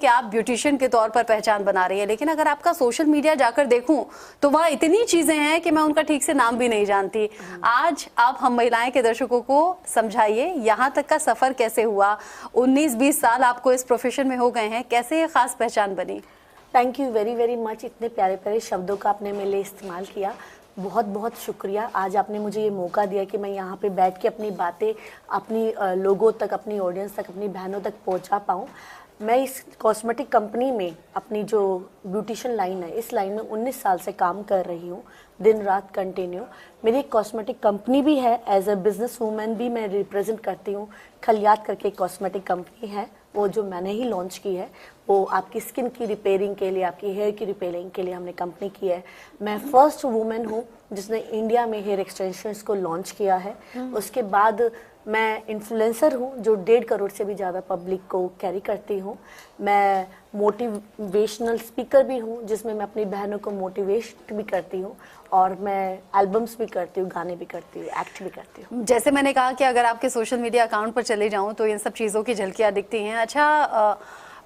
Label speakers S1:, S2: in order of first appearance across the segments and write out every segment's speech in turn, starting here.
S1: कि आप ब्यूटिशियन के तौर पर पहचान बना रही है, लेकिन अगर आपका सोशल मीडिया जाकर देखूं तो वहाँ इतनी चीजें हैं कि मैं उनका ठीक से नाम भी नहीं जानती। आज आप हम महिलाएं के दर्शकों को समझाइए यहाँ तक का सफर कैसे हुआ। 19-20 साल आपको इस प्रोफेशन में हो गए हैं, कैसे ये खास पहचान बनी?
S2: Thank you very very much. इतने प्यारे प्यारे शब्दों का आपने मेरे लिए इस्तेमाल किया, बहुत बहुत शुक्रिया। आज आपने मुझे ये मौका दिया कि मैं यहाँ पे बैठ के अपनी बातें अपनी लोगों तक, अपनी ऑडियंस तक, अपनी बहनों तक पहुँचा पाऊँ। मैं इस कॉस्मेटिक कंपनी में अपनी जो ब्यूटिशियन लाइन है, इस लाइन में 19 साल से काम कर रही हूँ, दिन रात कंटिन्यू। मेरी एक कॉस्मेटिक कंपनी भी है, एज अ बिजनेस वूमेन भी मैं रिप्रेजेंट करती हूँ। खलियात करके एक कॉस्मेटिक कंपनी है, वो जो मैंने ही लॉन्च की है। वो आपकी स्किन की रिपेयरिंग के लिए, आपकी हेयर की रिपेयरिंग के लिए हमने कंपनी की है। मैं फर्स्ट वूमेन हूँ जिसने इंडिया में हेयर एक्सटेंशंस को लॉन्च किया है। उसके बाद मैं इन्फ्लुएंसर हूँ जो 1.5 करोड़ से भी ज़्यादा पब्लिक को कैरी करती हूँ। मैं मोटिवेशनल स्पीकर भी हूँ जिसमें मैं अपनी बहनों को मोटिवेट भी करती हूँ, और मैं एल्बम्स भी करती हूँ, गाने भी करती हूँ, एक्ट भी करती हूँ।
S1: जैसे मैंने कहा कि अगर आपके सोशल मीडिया अकाउंट पर चले जाऊं तो इन सब चीज़ों की झलकियां दिखती हैं। अच्छा,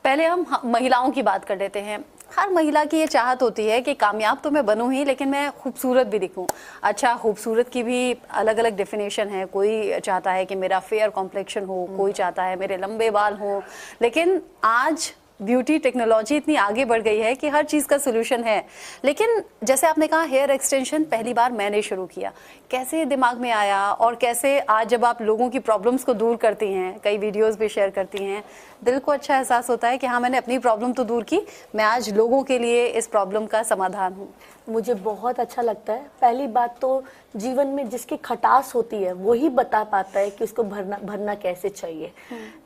S1: पहले हम महिलाओं की बात कर लेते हैं। हर महिला की ये चाहत होती है कि कामयाब तो मैं बनूं ही, लेकिन मैं खूबसूरत भी दिखूं। अच्छा, खूबसूरत की भी अलग अलग डेफिनेशन है। कोई चाहता है कि मेरा फेयर कॉम्प्लेक्शन हो, कोई चाहता है मेरे लंबे बाल हो। लेकिन आज ब्यूटी टेक्नोलॉजी इतनी आगे बढ़ गई है कि हर चीज़ का सोल्यूशन है। लेकिन जैसे आपने कहा हेयर एक्सटेंशन पहली बार मैंने शुरू किया, कैसे दिमाग में आया और कैसे आज जब आप लोगों की प्रॉब्लम्स को दूर करती हैं, कई वीडियोस भी शेयर करती हैं, दिल को अच्छा एहसास होता है कि हाँ, मैंने अपनी प्रॉब्लम तो दूर की, मैं आज लोगों के लिए इस प्रॉब्लम का समाधान हूँ।
S2: मुझे बहुत अच्छा लगता है। पहली बात तो जीवन में जिसकी खटास होती है वही बता पाता है कि उसको भरना कैसे चाहिए।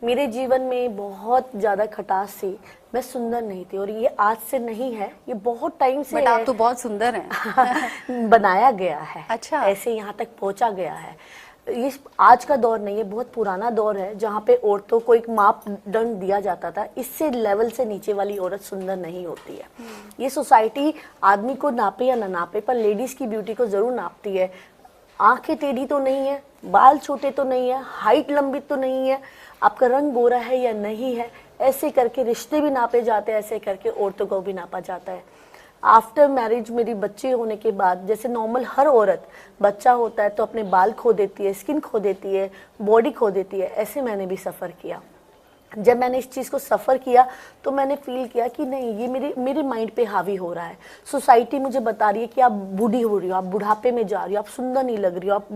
S2: मेरे जीवन में बहुत ज़्यादा खटास थी, मैं सुंदर नहीं थी, और ये आज से नहीं है, ये बहुत टाइम से
S1: बट आप तो बहुत सुंदर हैं।
S2: बनाया गया है।
S1: अच्छा,
S2: ऐसे यहाँ तक पहुँचा गया है। ये आज का दौर नहीं है, बहुत पुराना दौर है जहाँ पे औरतों को एक मापदंड दिया जाता था, इससे लेवल से नीचे वाली औरत सुंदर नहीं होती है। ये सोसाइटी आदमी को नापे या ना नापे, पर लेडीज की ब्यूटी को जरूर नापती है। आंखें टेढ़ी तो नहीं है, बाल छोटे तो नहीं है, हाइट लंबी तो नहीं है, आपका रंग गोरा है या नहीं है, ऐसे करके रिश्ते भी नापे जाते हैं, ऐसे करके औरतों को भी नापा जाता है। आफ्टर मैरिज मेरी बच्चे होने के बाद, जैसे नॉर्मल हर औरत बच्चा होता है तो अपने बाल खो देती है, स्किन खो देती है, बॉडी खो देती है, ऐसे मैंने भी सफ़र किया। जब मैंने इस चीज़ को सफ़र किया तो मैंने फील किया कि नहीं, ये मेरे माइंड पे हावी हो रहा है। सोसाइटी मुझे बता रही है कि आप बूढ़ी हो रही हो, आप बुढ़ापे में जा रही हो, आप सुंदर नहीं लग रही हो, आप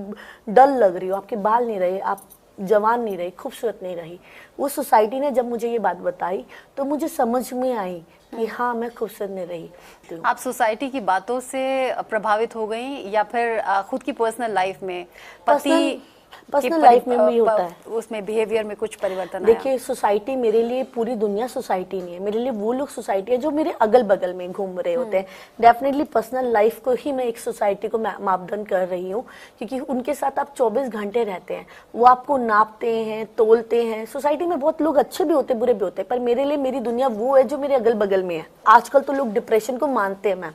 S2: डल लग रही हो, आपके बाल नहीं रहे, आप जवान नहीं रही, खूबसूरत नहीं रही। वो सोसाइटी ने जब मुझे ये बात बताई तो मुझे समझ में आई कि हाँ, मैं खूबसूरत नहीं रही।
S1: आप सोसाइटी की बातों से प्रभावित हो गई या फिर खुद की पर्सनल लाइफ में,
S2: पर्सनल लाइफ में भी होता है,
S1: उसमें बिहेवियर में कुछ परिवर्तन?
S2: देखिए, सोसाइटी मेरे लिए पूरी दुनिया सोसाइटी नहीं है, मेरे लिए वो लोग सोसाइटी है जो मेरे अगल बगल में घूम रहे होते हैं। डेफिनेटली पर्सनल लाइफ को ही मैं एक सोसाइटी को मापदंड कर रही हूँ, क्योंकि उनके साथ आप 24 घंटे रहते हैं, वो आपको नापते हैं, तोलते हैं। सोसाइटी में बहुत लोग अच्छे भी होते हैं, बुरे भी होते हैं, पर मेरे लिए मेरी दुनिया वो है जो मेरे अगल बगल में है। आजकल तो लोग डिप्रेशन को मानते हैं मैम,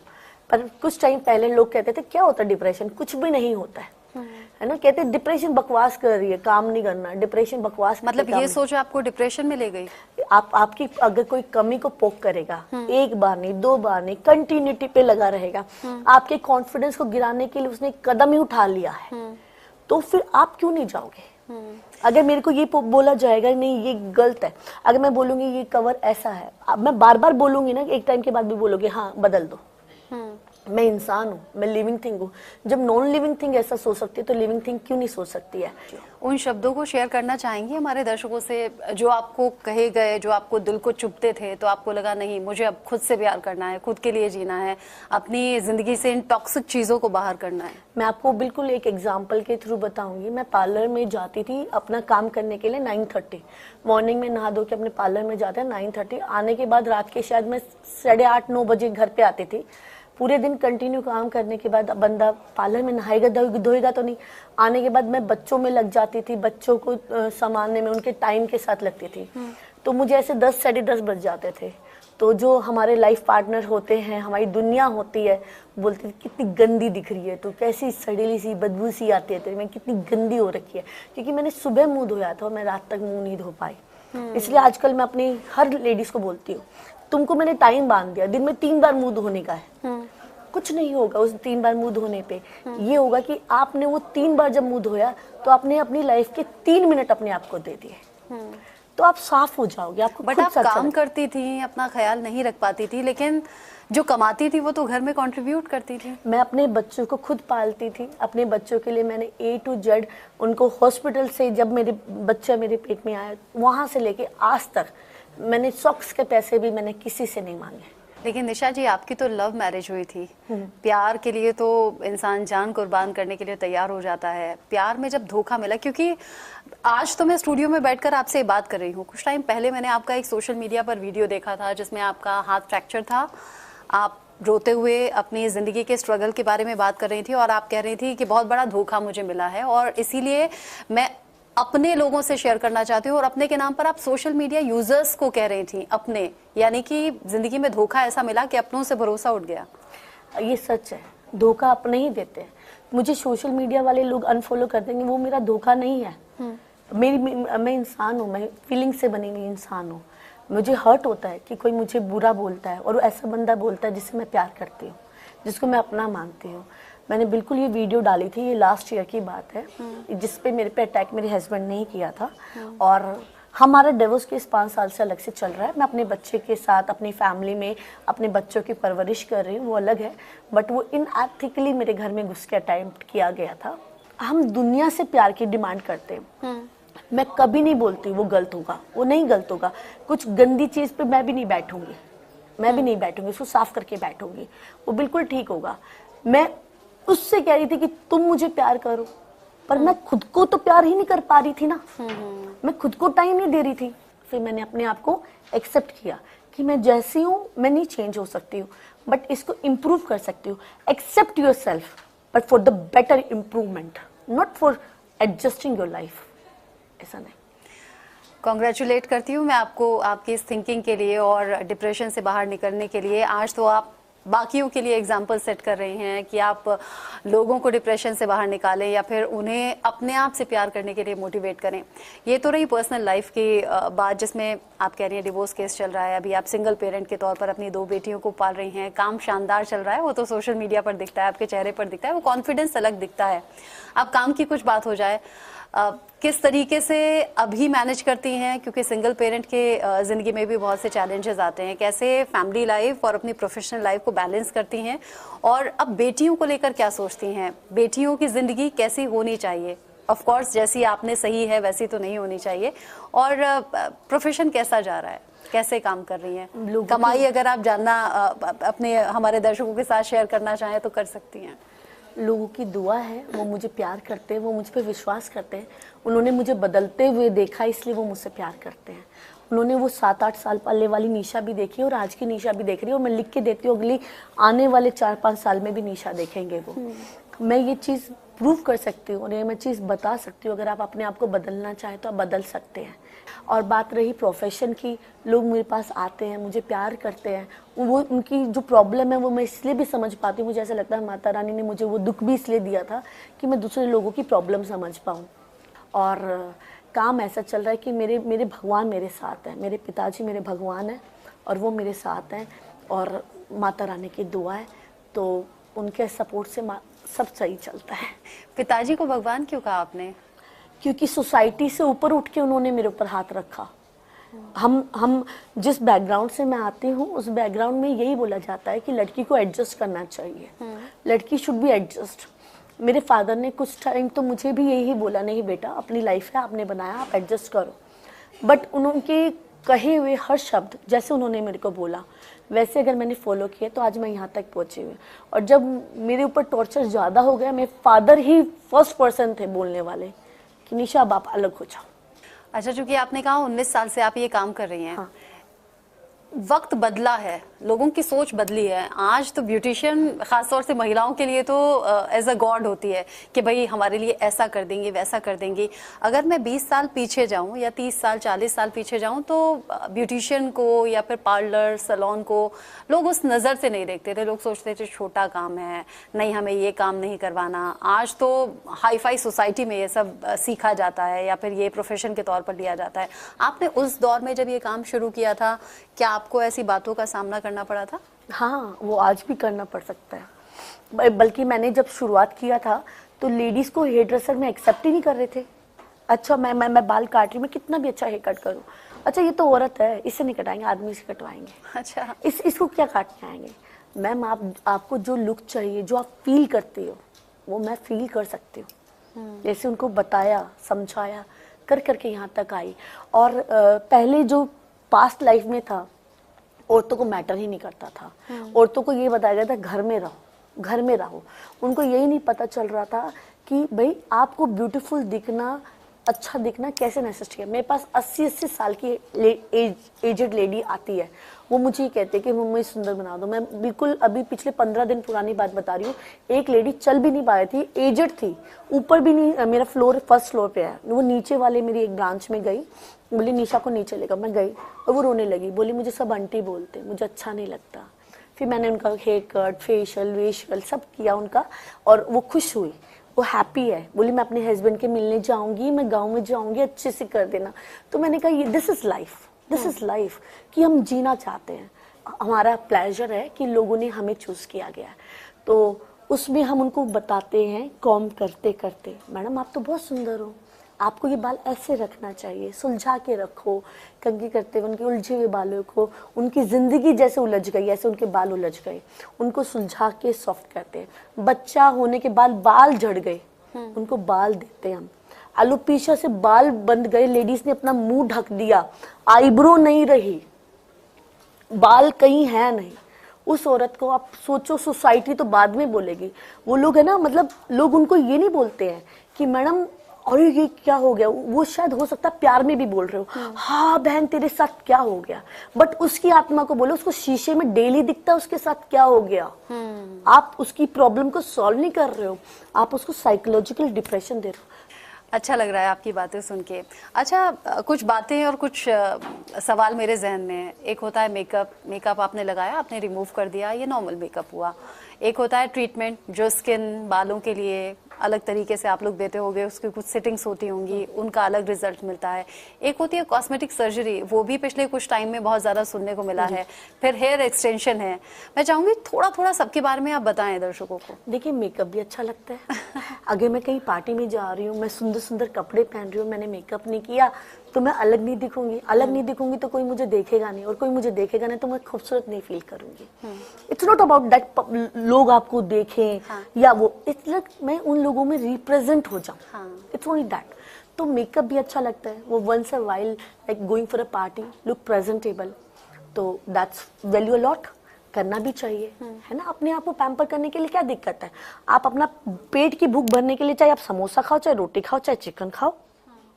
S2: पर कुछ टाइम पहले लोग कहते थे क्या होता है डिप्रेशन, कुछ भी नहीं होता है ना। कहते हैं डिप्रेशन बकवास कर रही है, काम नहीं करना, डिप्रेशन बकवास।
S1: मतलब ये सोच आपको डिप्रेशन में ले गई?
S2: आपकी अगर कोई कमी को पोक करेगा, एक बार नहीं, 2 बार नहीं, कंटिन्यूटी पे लगा रहेगा, आपके कॉन्फिडेंस को गिराने के लिए उसने कदम ही उठा लिया है, तो फिर आप क्यों नहीं जाओगे? अगर मेरे को ये बोला जाएगा नहीं ये गलत है, अगर मैं बोलूंगी ये कवर ऐसा है, अब मैं बार बार बोलूंगी ना, एक टाइम के बाद भी बोलोगे हाँ बदल दो। मैं इंसान हूँ, मैं लिविंग थिंग हूँ। जब नॉन लिविंग थिंग ऐसा सोच सकती है तो लिविंग थिंग क्यों नहीं सोच सकती है?
S1: उन शब्दों को शेयर करना चाहेंगे हमारे दर्शकों से जो आपको कहे गए, जो आपको दिल को चुभते थे, तो आपको लगा नहीं मुझे अब खुद से प्यार करना है, खुद के लिए जीना है, अपनी जिंदगी से इन टॉक्सिक चीजों को बाहर करना है?
S2: मैं आपको बिल्कुल एक एग्जाम्पल के थ्रू बताऊंगी। मैं पार्लर में जाती थी अपना काम करने के लिए 9:30 मॉर्निंग में, नहा धो के अपने पार्लर में जाते हैं 9:30, आने के बाद रात के शायद मैं 8:30-9 बजे घर पे आती थी। पूरे दिन कंटिन्यू काम करने के बाद बंदा पार्लर में नहाएगा धोएगा तो नहीं, आने के बाद मैं बच्चों में लग जाती थी, बच्चों को संभालने में उनके टाइम के साथ लगती थी, तो मुझे ऐसे 10 साढ़े 10 बज जाते थे। तो जो हमारे लाइफ पार्टनर होते हैं, हमारी दुनिया होती है, बोलते थे कितनी गंदी दिख रही है तो, कैसी सड़ेली सी बदबू सी आती है तेरे में, कितनी गंदी हो रखी है, क्योंकि मैंने सुबह मुंह धोया था और मैं रात तक मुंह नहीं धो पाई। इसलिए आजकल मैं अपनी हर लेडीज को बोलती हूँ, तुमको मैंने टाइम बांध दिया, दिन में 3 बार मुंह धोने का है, कुछ नहीं होगा उस 3 बार मुंह धोने पे। ये होगा कि आपने वो 3 बार जब मुंह धोया तो आपने अपनी लाइफ के 3 मिनट अपने आप को दे दिए, तो आप साफ हो जाओगे। आपको
S1: बट आप काम करती थी, अपना ख्याल नहीं रख पाती थी, लेकिन जो कमाती थी वो तो घर में कंट्रीब्यूट करती थी।
S2: मैं अपने बच्चों को खुद पालती थी। अपने बच्चों के लिए मैंने A to Z उनको हॉस्पिटल से, जब मेरे बच्चा मेरे पेट में आया वहां से लेके आज तक मैंने सॉक्स के पैसे भी मैंने किसी से नहीं मांगे।
S1: लेकिन निशा जी, आपकी तो लव मैरिज हुई थी। प्यार के लिए तो इंसान जान कुर्बान करने के लिए तैयार हो जाता है। प्यार में जब धोखा मिला, क्योंकि आज तो मैं स्टूडियो में बैठकर आपसे बात कर रही हूँ, कुछ टाइम पहले मैंने आपका एक सोशल मीडिया पर वीडियो देखा था जिसमें आपका हाथ फ्रैक्चर था, आप रोते हुए अपनी ज़िंदगी के स्ट्रगल के बारे में बात कर रही थी और आप कह रही थी कि बहुत बड़ा धोखा मुझे मिला है और इसीलिए मैं अपने लोगों से शेयर करना चाहती हूँ। और अपने के नाम पर आप सोशल मीडिया यूजर्स को कह रही थी अपने, यानी कि ज़िंदगी में धोखा ऐसा मिला कि अपनों से भरोसा उठ गया।
S2: ये सच है, धोखा अपने ही देते हैं। मुझे सोशल मीडिया वाले लोग अनफॉलो कर देंगे, वो मेरा धोखा नहीं है। मैं इंसान हूँ, मैं फीलिंग से बनी हुई इंसान हूँ। मुझे हर्ट होता है कि कोई मुझे बुरा बोलता है और ऐसा बंदा बोलता है जिससे मैं प्यार करती हूँ, जिसको मैं अपना मानती हूँ। मैंने बिल्कुल ये वीडियो डाली थी, ये लास्ट ईयर की बात है, जिसपे मेरे पे अटैक मेरे हस्बैंड ने ही किया था। और हमारा डिवोर्स केस 5 साल से अलग से चल रहा है। मैं अपने बच्चे के साथ अपनी फैमिली में अपने बच्चों की परवरिश कर रही हूँ, वो अलग है। बट वो इनएथिकली मेरे घर में घुस के अटेम्प्ट किया गया था। हम दुनिया से प्यार की डिमांड करते हैं। मैं कभी नहीं बोलती वो गलत होगा, वो नहीं गलत होगा। कुछ गंदी चीज पे मैं भी नहीं बैठूंगी, उसको साफ करके बैठूंगी, वो बिल्कुल ठीक होगा। मैं उससे कह रही थी कि तुम मुझे प्यार करो, पर मैं खुद को तो प्यार ही नहीं कर पा रही थी ना। मैं खुद को टाइम नहीं दे रही थी। फिर मैंने अपने आप को एक्सेप्ट किया कि मैं जैसी हूँ, मैं नहीं चेंज हो सकती हूँ, बट इसको इम्प्रूव कर सकती हूँ। Accept yourself, but for the better improvement, not for adjusting your life. ऐसा नहीं।
S1: कॉन्ग्रेचुलेट करती हूँ मैं आपको आपकी इस थिंकिंग के लिए और डिप्रेशन से बाहर निकलने के लिए। आज तो आप बाकियों के लिए एग्जाम्पल सेट कर रही हैं कि आप लोगों को डिप्रेशन से बाहर निकालें या फिर उन्हें अपने आप से प्यार करने के लिए मोटिवेट करें। ये तो रही पर्सनल लाइफ की बात, जिसमें आप कह रही हैं डिवोर्स केस चल रहा है, अभी आप सिंगल पेरेंट के तौर पर अपनी 2 बेटियों को पाल रही हैं, काम शानदार चल रहा है, वो तो सोशल मीडिया पर दिखता है, आपके चेहरे पर दिखता है, वो कॉन्फिडेंस अलग दिखता है। अब काम की कुछ बात हो जाए, किस तरीके से अभी मैनेज करती हैं, क्योंकि सिंगल पेरेंट के ज़िंदगी में भी बहुत से चैलेंजेस आते हैं, कैसे फैमिली लाइफ और अपनी प्रोफेशनल लाइफ को बैलेंस करती हैं, और अब बेटियों को लेकर क्या सोचती हैं, बेटियों की ज़िंदगी कैसी होनी चाहिए? ऑफ कोर्स जैसी आपने सही है वैसी तो नहीं होनी चाहिए, और प्रोफेशन कैसा जा रहा है, कैसे काम कर रही हैं? कमाई अगर आप जानना अपने हमारे दर्शकों के साथ शेयर करना चाहें तो कर सकती हैं।
S2: लोगों की दुआ है, वो मुझे प्यार करते हैं, वो मुझ पर विश्वास करते हैं। उन्होंने मुझे बदलते हुए देखा, इसलिए वो मुझसे प्यार करते हैं। उन्होंने वो 7-8 साल पहले वाली निशा भी देखी और आज की निशा भी देख रही है, और मैं लिख के देती हूँ अगली आने वाले 4-5 साल में भी निशा देखेंगे वो। मैं ये चीज़ प्रूव कर सकती हूँ और ये मैं चीज़ बता सकती हूँ, अगर आप अपने आप को बदलना चाहें तो आप बदल सकते हैं। और बात रही प्रोफेशन की, लोग मेरे पास आते हैं, मुझे प्यार करते हैं, वो उनकी जो प्रॉब्लम है वो मैं इसलिए भी समझ पाती हूँ। मुझे ऐसा लगता है माता रानी ने मुझे वो दुख भी इसलिए दिया था कि मैं दूसरे लोगों की प्रॉब्लम समझ पाऊँ। और काम ऐसा चल रहा है कि मेरे भगवान मेरे साथ हैं, मेरे पिताजी मेरे भगवान हैं और वो मेरे साथ हैं, और माता रानी की दुआ है, तो उनके सपोर्ट से सब सही चलता है।
S1: पिताजी को भगवान क्यों कहा आपने?
S2: क्योंकि सोसाइटी से ऊपर उठ के उन्होंने मेरे ऊपर हाथ रखा। हम जिस बैकग्राउंड से मैं आती हूँ उस बैकग्राउंड में यही बोला जाता है कि लड़की को एडजस्ट करना चाहिए, लड़की शुड बी एडजस्ट। मेरे फादर ने कुछ टाइम तो मुझे भी यही बोला, नहीं बेटा अपनी लाइफ है, आपने बनाया, आप एडजस्ट करो। बट उनके कहे हुए हर शब्द जैसे उन्होंने मेरे को बोला वैसे अगर मैंने फॉलो किया तो आज मैं यहाँ तक पहुँची हुई। और जब मेरे ऊपर टॉर्चर ज़्यादा हो गया, मेरे फादर ही फर्स्ट पर्सन थे बोलने वाले कि निशा अब आप अलग हो जाओ।
S1: अच्छा, चूंकि आपने कहा 19 साल से आप ये काम कर रही हैं।
S2: हाँ।
S1: वक्त बदला है, लोगों की सोच बदली है। आज तो ब्यूटिशियन खासतौर से महिलाओं के लिए तो एज अ गॉड होती है कि भाई हमारे लिए ऐसा कर देंगे, वैसा कर देंगे। अगर मैं 20 साल पीछे जाऊं या 30 साल 40 साल पीछे जाऊं तो ब्यूटिशियन को या फिर पार्लर सैलून को लोग उस नज़र से नहीं देखते थे। लोग सोचते थे छोटा काम है, नहीं हमें ये काम नहीं करवाना। आज तो हाई फाई सोसाइटी में ये सब सीखा जाता है या फिर ये प्रोफेशन के तौर पर लिया जाता है। आपने उस दौर में जब ये काम शुरू किया था, क्या आपको ऐसी बातों का सामना करना पड़ा था?
S2: हाँ, वो आज भी करना पड़ सकता है। बल्कि मैंने जब शुरुआत किया था तो लेडीज को हेयर ड्रेसर में एक्सेप्ट ही नहीं कर रहे थे। अच्छा, मैं बाल काट रही हूँ, मैं कितना भी अच्छा हेयर कट करूँ, अच्छा ये तो औरत है, इससे नहीं कटाएंगे, आदमी से कटवाएंगे।
S1: अच्छा,
S2: इसको क्या काटने आएंगे? मैम, आपको जो लुक चाहिए, जो आप फील करती हो, वो मैं फील कर सकती हूँ। जैसे उनको बताया, समझाया, कर करके यहाँ तक आई। और पहले जो पास्ट लाइफ में था, औरतों को मैटर ही नहीं करता था। औरतों को ये बताया गया था घर में रहो, घर में रहो। उनको यही नहीं पता चल रहा था कि भाई आपको ब्यूटीफुल दिखना, अच्छा दिखना कैसे नेसेसरी है। मेरे पास 80-80 साल की एजेड लेडी आती है, वो मुझे ये कहते हैं कि मम्मी सुंदर बना दो। मैं बिल्कुल अभी पिछले 15 दिन पुरानी बात बता रही हूँ। एक लेडी चल भी नहीं पा रही थी, एजेड थी, ऊपर भी नहीं, मेरा फ्लोर फर्स्ट फ्लोर पे है, वो नीचे वाले मेरी एक ब्रांच में गई, बोली निशा को नीचे लेकर। मैं गई और वो रोने लगी, बोली मुझे सब आंटी बोलते, मुझे अच्छा नहीं लगता। फिर मैंने उनका हेयर कट, फेशियल, वेशियल सब किया उनका, और वो खुश हुई, वो हैप्पी है। बोली मैं अपने हस्बैंड के मिलने जाऊंगी, मैं गांव में जाऊंगी, अच्छे से कर देना। तो मैंने कहा ये this is life, this is life, कि हम जीना चाहते हैं। हमारा प्लेजर है कि लोगों ने हमें चूज किया गया है, तो उसमें हम उनको बताते हैं कॉम करते करते, मैडम आप तो बहुत सुंदर हो, आपको ये बाल ऐसे रखना चाहिए, सुलझा के रखो। कंघी करते हुए उनके उलझे हुए बालों को, उनकी जिंदगी जैसे उलझ गई ऐसे उनके बाल उलझ गए, उनको सुलझा के सॉफ्ट करते हैं। बच्चा होने के बाद बाल झड़ गए, उनको बाल देते हैं हम। एलोपेशिया से बाल बंद गए, लेडीज ने अपना मुंह ढक दिया, आईब्रो नहीं रही, बाल कहीं है नहीं, उस औरत को आप सोचो, सोसाइटी तो बाद में बोलेगी। वो लोग है ना, मतलब लोग उनको ये नहीं बोलते हैं कि मैडम अरे ये क्या हो गया, वो शायद हो सकता है प्यार में भी बोल रहे हो, हाँ बहन तेरे साथ क्या हो गया, बट उसकी आत्मा को बोलो, उसको शीशे में डेली दिखता है उसके साथ क्या हो गया। आप उसकी प्रॉब्लम को सॉल्व नहीं कर रहे हो, आप उसको साइकोलॉजिकल डिप्रेशन दे रहे हो।
S1: अच्छा लग रहा है आपकी बातें सुन के। अच्छा, कुछ बातें और कुछ सवाल मेरे जहन में है। एक होता है मेकअप, मेकअप आपने लगाया, आपने रिमूव कर दिया, ये नॉर्मल मेकअप हुआ। एक होता है ट्रीटमेंट, जो स्किन बालों के लिए अलग तरीके से आप लोग देते होंगे, उसकी कुछ सेटिंग्स होती होंगी, उनका अलग रिजल्ट मिलता है। एक होती है कॉस्मेटिक सर्जरी, वो भी पिछले कुछ टाइम में बहुत ज़्यादा सुनने को मिला है। फिर हेयर एक्सटेंशन है। मैं चाहूँगी थोड़ा थोड़ा सबके बारे में आप बताएं दर्शकों को।
S2: देखिए, मेकअप भी अच्छा लगता है। अगर मैं कहीं पार्टी में जा रही हूँ, मैं सुंदर सुंदर कपड़े पहन रही हूँ, मैंने मेकअप नहीं किया तो मैं अलग नहीं दिखूंगी, अलग नहीं दिखूंगी तो कोई मुझे देखेगा नहीं, और कोई मुझे देखेगा नहीं तो मैं खूबसूरत नहीं फील करूंगी। इट्स नॉट अबाउट दैट लोग आपको देखें, या वो, इट्स लाइक मैं उन लोगों में रिप्रेजेंट हो जाऊं। It's only that. तो मेकअप भी अच्छा लगता है, वो once a while, like going for a party, look presentable, तो दैट्स वैल्यू अ लॉट, करना भी चाहिए, है ना। अपने आप को पैम्पर करने के लिए क्या दिक्कत है? आप अपना पेट की भूख भरने के लिए चाहे आप समोसा खाओ, चाहे रोटी खाओ, चाहे चिकन खाओ,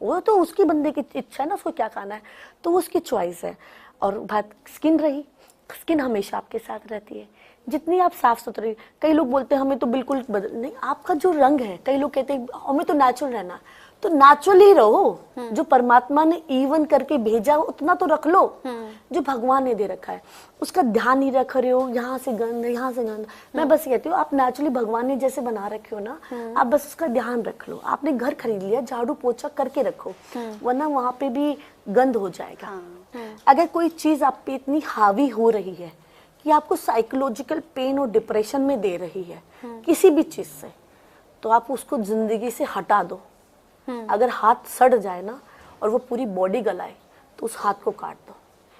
S2: वो तो उसकी बंदे की इच्छा है ना, उसको क्या खाना है, तो वो उसकी चॉइस है। और बात स्किन रही, स्किन हमेशा आपके साथ रहती है, जितनी आप साफ सुथरी। कई लोग बोलते हैं हमें तो बिल्कुल बदल नहीं, आपका जो रंग है, कई लोग कहते हैं हमें तो नेचुरल रहना, तो नेचुरली रहो। जो परमात्मा ने इवन करके भेजा उतना तो रख लो, जो भगवान ने दे रखा है उसका ध्यान नहीं रख रहे हो, यहाँ से गंद, यहाँ से गंद। मैं बस कहती हूँ आप नेचुरली भगवान ने जैसे बना रखे हो ना, आप बस उसका ध्यान रख लो। आपने घर खरीद लिया, झाड़ू पोछा करके रखो, वरना वहां पे भी गंद हो जाएगा। अगर कोई चीज आप पे इतनी हावी हो रही है कि आपको साइकोलॉजिकल पेन और डिप्रेशन में दे रही है किसी भी चीज से, तो आप उसको जिंदगी से हटा दो। अगर हाथ सड़ जाए ना और वो पूरी बॉडी गलाए तो उस हाथ को काट दो।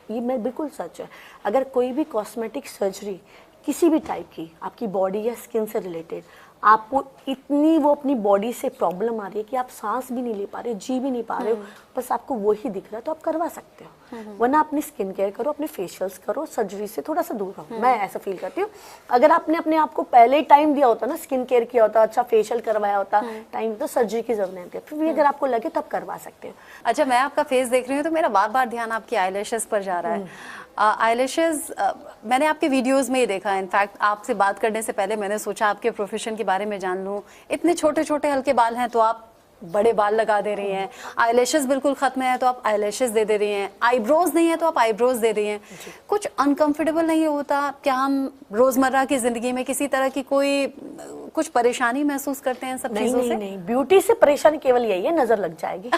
S2: ये मैं बिल्कुल सच है। अगर कोई भी कॉस्मेटिक सर्जरी किसी भी टाइप की आपकी बॉडी या स्किन से रिलेटेड, आपको इतनी वो अपनी बॉडी से प्रॉब्लम आ रही है कि आप सांस भी नहीं ले पा रहे, जी भी नहीं पा रहे हो, बस आपको वही दिख रहा है, तो आप करवा सकते हो। वरना अपनी स्किन केयर करो, अपने फेशियल्स करो, सर्जरी से थोड़ा सा दूर रहो। मैं ऐसा फील करती हूँ। अगर आपने अपने आप को पहले ही टाइम दिया होता ना, स्किन केयर किया होता, अच्छा फेशियल करवाया होता टाइम, तो सर्जरी की जरूरत नहीं होती। फिर भी अगर आपको लगे तब करवा सकते हो।
S1: अच्छा, मैं आपका फेस देख रही हूँ तो मेरा बार बार ध्यान आपकी आईलैशेस पर जा रहा है। आईलैशेस मैंने आपके वीडियोस में ही देखा है। इनफैक्ट आपसे बात करने से पहले मैंने सोचा आपके प्रोफेशन के बारे में जान लूँ। इतने छोटे छोटे हल्के बाल हैं तो आप बड़े बाल लगा दे रही हैं, आईलैशेस बिल्कुल खत्म है तो आप आईलैशेस दे रही हैं, आईब्रोज नहीं है तो आप आईब्रोज दे रही हैं। कुछ अनकंफर्टेबल नहीं होता क्या? हम रोजमर्रा की जिंदगी में किसी तरह की कोई कुछ परेशानी महसूस करते हैं सब चीजों से?
S2: नहीं, ब्यूटी से परेशानी केवल यही है, नजर लग जाएगी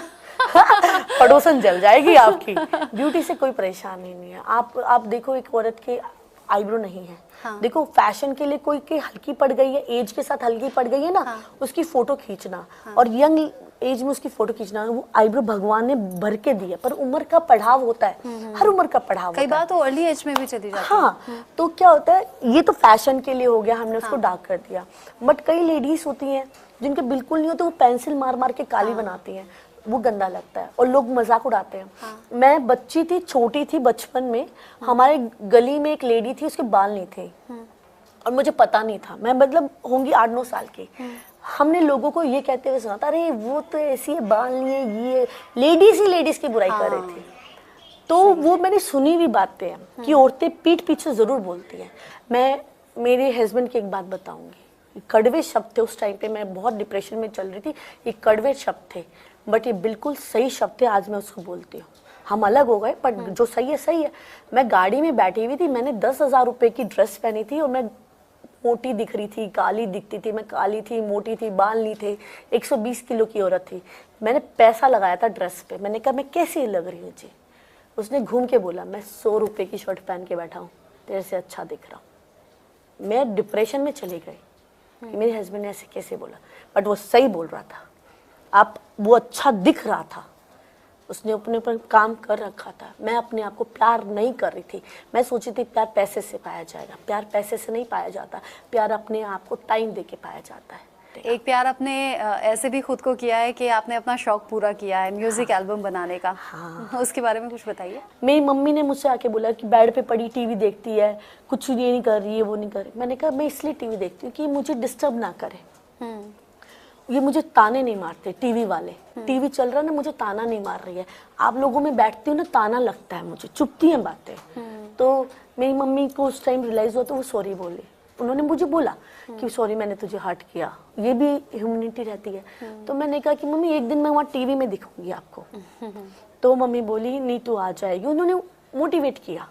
S2: पड़ोसन जल जाएगी आपकी। ब्यूटी से कोई परेशानी नहीं है। आप देखो, एक औरत के आईब्रो नहीं है। हाँ। देखो, फैशन के लिए कोई की हल्की पड़ गई है, एज के साथ हल्की पड़ गई है ना। हाँ। उसकी फोटो खींचना। हाँ। और यंग एज में उसकी फोटो खींचना, वो आईब्रो भगवान ने भर के दी है, पर उम्र का पढ़ाव होता है। हर उम्र का पढ़ाव होता है।
S1: कई बार तो अर्ली एज में भी चली जाती है।
S2: हाँ, तो क्या होता है, ये तो फैशन के लिए हो गया, हमने उसको डार्क कर दिया। बट कई लेडीज होती हैं जिनके बिल्कुल नहीं होते, वो पेंसिल मार मार के काली बनाती हैं, वो गंदा लगता है और लोग मजाक उड़ाते हैं। हाँ। मैं बच्ची थी, छोटी थी, बचपन में हमारे गली में एक लेडी थी, उसके बाल नहीं थे और मुझे पता नहीं था। मैं मतलब होंगी 8-9 साल की। हमने लोगों को ये कहते हुए सुना था, अरे वो तो ऐसी है, बाल नहीं है, ये लेडीज ही लेडीज की बुराई कर रही थी। तो वो मैंने सुनी हुई बातें हैं कि औरतें पीठ पीछे जरूर बोलती हैं। मैं मेरे हस्बैंड की एक बात बताऊंगी, कड़वे शब्द थे उस टाइम पे, मैं बहुत डिप्रेशन में चल रही थी, ये कड़वे शब्द थे, बट ये बिल्कुल सही शब्द थे। आज मैं उसको बोलती हूँ। हम अलग हो गए, पर जो सही है सही है। मैं गाड़ी में बैठी हुई थी, मैंने 10,000 रुपए की ड्रेस पहनी थी और मैं मोटी दिख रही थी, काली दिखती थी। मैं काली थी, मोटी थी, बाल नहीं थे, 120 किलो की औरत थी। मैंने पैसा लगाया था ड्रेस पे। मैंने कहा मैं कैसी लग रही हूँ जी? उसने घूम के बोला, मैं 100 रुपए की शर्ट पहन के बैठा हूँ, तेरे से अच्छा दिख रहा हूँ। मैं डिप्रेशन में चली गई कि मेरे हस्बैंड ने ऐसे कैसे बोला, बट वो सही बोल रहा था। वो अच्छा दिख रहा था, उसने अपने ऊपर काम कर रखा था। मैं अपने आप को प्यार नहीं कर रही थी। मैं सोची थी प्यार पैसे से पाया जाएगा। प्यार पैसे से नहीं पाया जाता, प्यार अपने आप को टाइम दे के पाया जाता है।
S1: एक प्यार आपने ऐसे भी खुद को किया है कि आपने अपना शौक पूरा किया है, म्यूजिक एल्बम बनाने का। हाँ। उसके बारे में कुछ बताइए।
S2: मेरी मम्मी ने मुझसे आके बोला कि बेड पे पड़ी टीवी देखती है, कुछ ये नहीं कर रही है, वो नहीं कर रही। मैंने कहा मैं इसलिए टीवी देखती हूँ कि मुझे डिस्टर्ब ना करे, ये मुझे ताने नहीं मारते टीवी वाले। टीवी चल रहा है ना, मुझे ताना नहीं मार रही है। आप लोगों में बैठती हूँ ना, ताना लगता है मुझे, चुपती हैं बातें। तो मेरी मम्मी को उस टाइम रियलाइज हुआ तो वो सॉरी बोली। उन्होंने मुझे बोला कि सॉरी मैंने तुझे हर्ट किया, ये भी ह्यूमैनिटी रहती है। तो मैंने कहा कि मम्मी एक दिन मैं वहाँ टीवी में दिखूंगी आपको। तो मम्मी बोली नहीं तू आ जाएगी। उन्होंने मोटिवेट किया।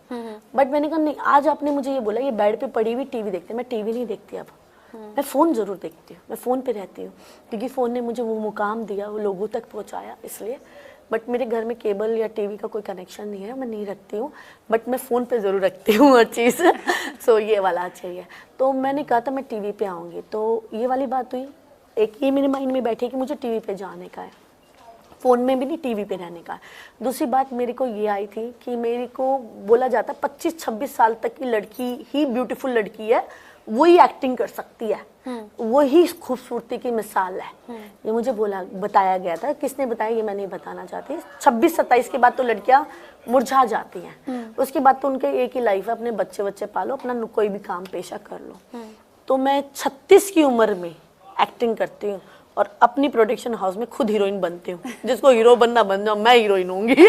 S2: बट मैंने कहा नहीं, आज आपने मुझे ये बोला ये बेड पे पड़ी हुई टीवी देखते, मैं टीवी नहीं देखती अब। मैं फ़ोन ज़रूर देखती हूँ, मैं फ़ोन पे रहती हूँ, क्योंकि फ़ोन ने मुझे वो मुकाम दिया, वो लोगों तक पहुँचाया, इसलिए। बट मेरे घर में केबल या टीवी का कोई कनेक्शन नहीं है, मैं नहीं रखती हूँ। बट मैं फ़ोन पे ज़रूर रखती हूँ हर चीज़ सो ये वाला चाहिए। तो मैंने कहा था मैं टीवी पे आऊँगी, तो ये वाली बात हुई। एक ये मेरे माइंड में बैठी कि मुझे टीवी पे जाने का है, फ़ोन में भी नहीं, टीवी पे रहने का। दूसरी बात मेरे को ये आई थी कि मेरे को बोला जाता है 25-26 साल तक की लड़की ही ब्यूटीफुल लड़की है, वही एक्टिंग कर सकती है, वही खूबसूरती की मिसाल है। ये मुझे बताया गया था। किसने बताया ये मैं नहीं बताना चाहती। 26-27 के बाद तो लड़कियां मुरझा जाती हैं। उसके बाद तो उनके एक ही लाइफ है, अपने बच्चे पालो, अपना कोई भी काम पेशा कर लो। तो मैं 36 की उम्र में एक्टिंग करती हूँ और अपनी प्रोडक्शन हाउस में खुद हीरोइन बनती हूँ। जिसको हीरो बनना बन जाओ, मैं हीरोइन होंगी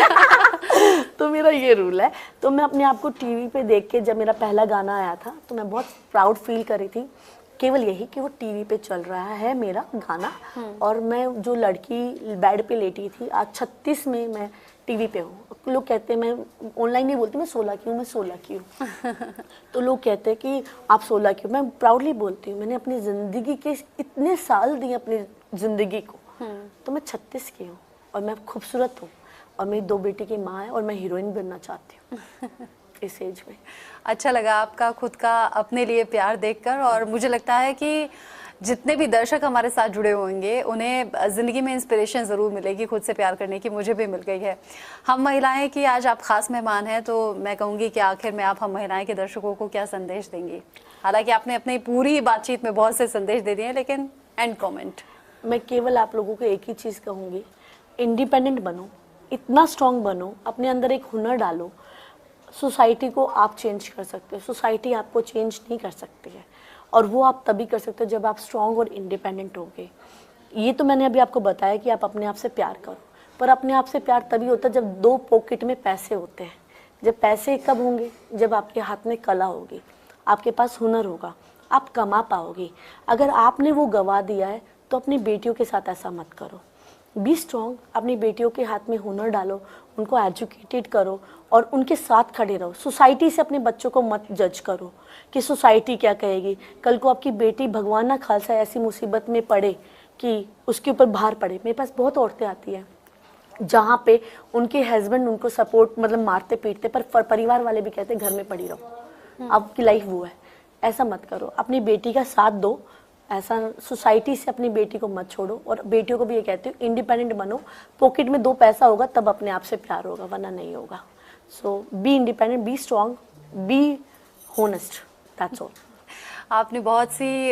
S2: तो मेरा ये रूल है। तो मैं अपने आप को टीवी पे देख के, जब मेरा पहला गाना आया था तो मैं बहुत प्राउड फील कर रही थी, केवल यही कि वो टीवी पे चल रहा है मेरा गाना। और मैं जो लड़की बेड पे लेटी थी, आज 36 में मैं टीवी पे हूँ। लोग कहते हैं, मैं ऑनलाइन नहीं बोलती मैं 16 की हूँ, मैं 16 की हूँ तो लोग कहते हैं कि आप 16 की हो। मैं प्राउडली बोलती हूँ, मैंने अपनी ज़िंदगी के इतने साल दिए अपनी ज़िंदगी को, तो मैं 36 की हूँ और मैं खूबसूरत हूँ और मेरी 2 बेटी की माँ है और मैं हीरोइन बनना चाहती हूँ इस एज में।
S1: अच्छा लगा आपका खुद का अपने लिए प्यार देखकर, और मुझे लगता है कि जितने भी दर्शक हमारे साथ जुड़े होंगे उन्हें ज़िंदगी में इंस्पिरेशन ज़रूर मिलेगी खुद से प्यार करने की। मुझे भी मिल गई है। हम महिलाएं की आज आप खास मेहमान हैं, तो मैं कहूँगी कि आखिर में आप हम महिलाएं के दर्शकों को क्या संदेश देंगी? हालांकि आपने अपनी पूरी बातचीत में बहुत से संदेश दे दिए हैं, लेकिन एंड कमेंट।
S2: मैं केवल आप लोगों को एक ही चीज़ कहूँगी, इंडिपेंडेंट बनो, इतना स्ट्रांग बनो, अपने अंदर एक हुनर डालो। सोसाइटी को आप चेंज कर सकते हो, सोसाइटी आपको चेंज नहीं कर सकती है, और वो आप तभी कर सकते हो जब आप स्ट्रांग और इंडिपेंडेंट होगे। ये तो मैंने अभी आपको बताया कि आप अपने आप से प्यार करो, पर अपने आप से प्यार तभी होता है जब दो पॉकेट में पैसे होते हैं। जब पैसे कब होंगे? जब आपके हाथ में कला होगी, आपके पास हुनर होगा, आप कमा पाओगे। अगर आपने वो गवा दिया है तो अपनी बेटियों के साथ ऐसा मत करो। बी स्ट्रॉन्ग, अपनी बेटियों के हाथ में हुनर डालो, उनको एजुकेटेड करो और उनके साथ खड़े रहो। सोसाइटी से अपने बच्चों को मत जज करो कि सोसाइटी क्या कहेगी। कल को आपकी बेटी भगवान ना खालसा ऐसी मुसीबत में पड़े कि उसके ऊपर भार पड़े। मेरे पास बहुत औरतें आती हैं जहाँ पे उनके हस्बैंड उनको सपोर्ट मतलब मारते पीटते, पर परिवार वाले भी कहते घर में पड़ी रहो, आपकी लाइफ वो है। ऐसा मत करो, अपनी बेटी का साथ दो। ऐसा सोसाइटी से अपनी बेटी को मत छोड़ो। और बेटियों को भी ये कहती हूँ, इंडिपेंडेंट बनो। पॉकेट में 2 पैसा होगा तब अपने आप से प्यार होगा, वरना नहीं होगा। So be independent, be strong, be honest, that's all.
S1: आपने बहुत सी